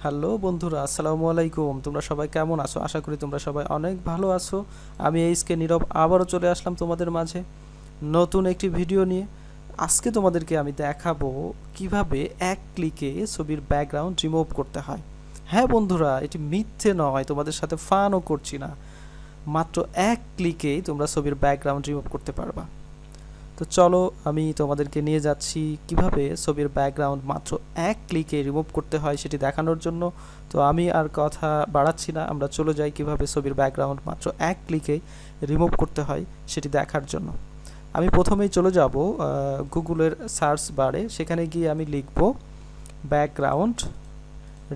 Hello বন্ধুরা, আসসালামু আলাইকুম। তোমরা সবাই কেমন আছো? আশা করি তোমরা সবাই অনেক ভালো আছো। আমি এইচকে নীরব আবারও চলে আসলাম তোমাদের মাঝে নতুন একটি ভিডিও নিয়ে। আজকে তোমাদেরকে আমি দেখাবো কিভাবে এক ক্লিকে ছবির ব্যাকগ্রাউন্ড রিমুভ করতে হয়। হ্যাঁ বন্ধুরা, এটি মিথ্যে নয়, তোমাদের সাথে ফানও করছি না। মাত্র এক ক্লিকেই তোমরা ছবির ব্যাকগ্রাউন্ড রিমুভ করতে পারবা। তো চলো আমি তোমাদেরকে নিয়ে যাচ্ছি কিভাবে ছবির ব্যাকগ্রাউন্ড মাত্র এক ক্লিকে রিমুভ করতে হয় সেটি দেখানোর জন্য। তো আমি আর কথা বাড়াচ্ছি না, আমরা চলে যাই কিভাবে ছবির ব্যাকগ্রাউন্ড মাত্র এক ক্লিকে রিমুভ করতে হয় সেটি দেখার জন্য। আমি প্রথমেই চলে যাব গুগলের সার্চ বারে, সেখানে গিয়ে আমি লিখব ব্যাকগ্রাউন্ড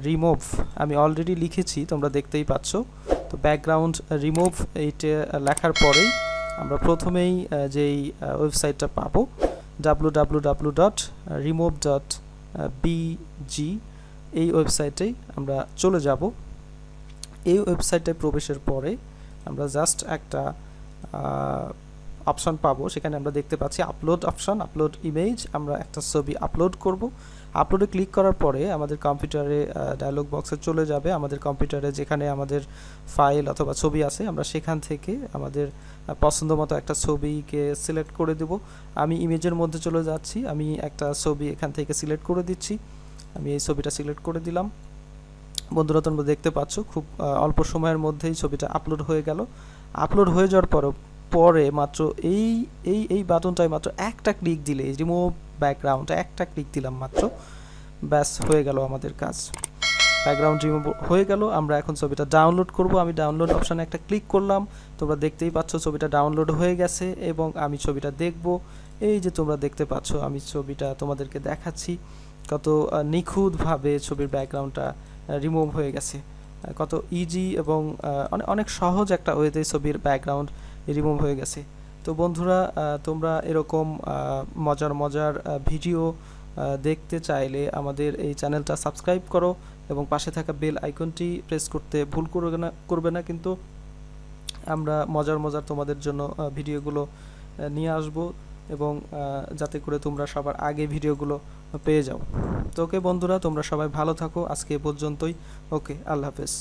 রিমুভ। আমি অলরেডি লিখেছি, তোমরা দেখতেই পাচ্ছ। তো ব্যাকগ্রাউন্ড রিমুভ এইটা লেখার পরেই আমরা প্রথমেই যেই ওয়েবসাইটটা পাবো www.remove.bg, এই ওয়েবসাইটেই আমরা চলে যাব। এই ওয়েবসাইটে প্রবেশের পরে আমরা জাস্ট একটা অপশন পাবো, সেখানে আমরা দেখতে পাচ্ছি আপলোড অপশন, আপলোড ইমেজ। আমরা একটা ছবি আপলোড করব। আপলোডে ক্লিক করার পরে আমাদের কম্পিউটারে ডায়লগ বক্সে চলে যাবে। আমাদের কম্পিউটারে যেখানে আমাদের ফাইল অথবা ছবি আছে, আমরা সেখান থেকে আমাদের পছন্দ মতো একটা ছবিকে সিলেক্ট করে দেব। আমি ইমেজের মধ্যে চলে যাচ্ছি, আমি একটা ছবি এখান থেকে সিলেক্ট করে দিচ্ছি। আমি এই ছবিটা সিলেক্ট করে দিলাম। বন্ধুরা তোমরা দেখতে পাচ্ছ খুব অল্প সময়ের মধ্যেই ছবিটা আপলোড হয়ে গেল। আপলোড হয়ে যাওয়ার পরে মাত্র এই এই এই বাটনটায় মাত্র একটা ক্লিক দিলে, রিমুভ ব্যাকগ্রাউন্ড একটা ক্লিক দিলাম মাত্র, ব্যাস হয়ে গেল আমাদের কাজ। ব্যাকগ্রাউন্ড রিমুভ হয়ে গেল। আমরা এখন ছবিটা ডাউনলোড করব। আমি ডাউনলোড অপশানে একটা ক্লিক করলাম। তোমরা দেখতেই পাচ্ছ ছবিটা ডাউনলোড হয়ে গেছে এবং আমি ছবিটা দেখব। এই যে তোমরা দেখতে পাচ্ছ, আমি ছবিটা তোমাদেরকে দেখাচ্ছি কত নিখুঁতভাবে ছবির ব্যাকগ্রাউন্ডটা রিমুভ হয়ে গেছে। কত ইজি এবং অনেক সহজ একটা ওয়েতে ছবির ব্যাকগ্রাউন্ড রিমুভ হয়ে গেছে। তো বন্ধুরা, তোমরা এরকম মজার মজার ভিডিও দেখতে চাইলে আমাদের এই চ্যানেলটা সাবস্ক্রাইব করো এবং পাশে থাকা বেল আইকনটি প্রেস করতে ভুল করবে না কিন্তু। আমরা মজার মজার তোমাদের জন্য ভিডিওগুলো নিয়ে আসব এবং যাতে করে তোমরা সবার আগে ভিডিওগুলো পেয়ে যাও। তো ওকে বন্ধুরা, তোমরা সবাই ভালো থাকো। আজকে এ পর্যন্তই। ওকে, আল্লাহ হাফেজ।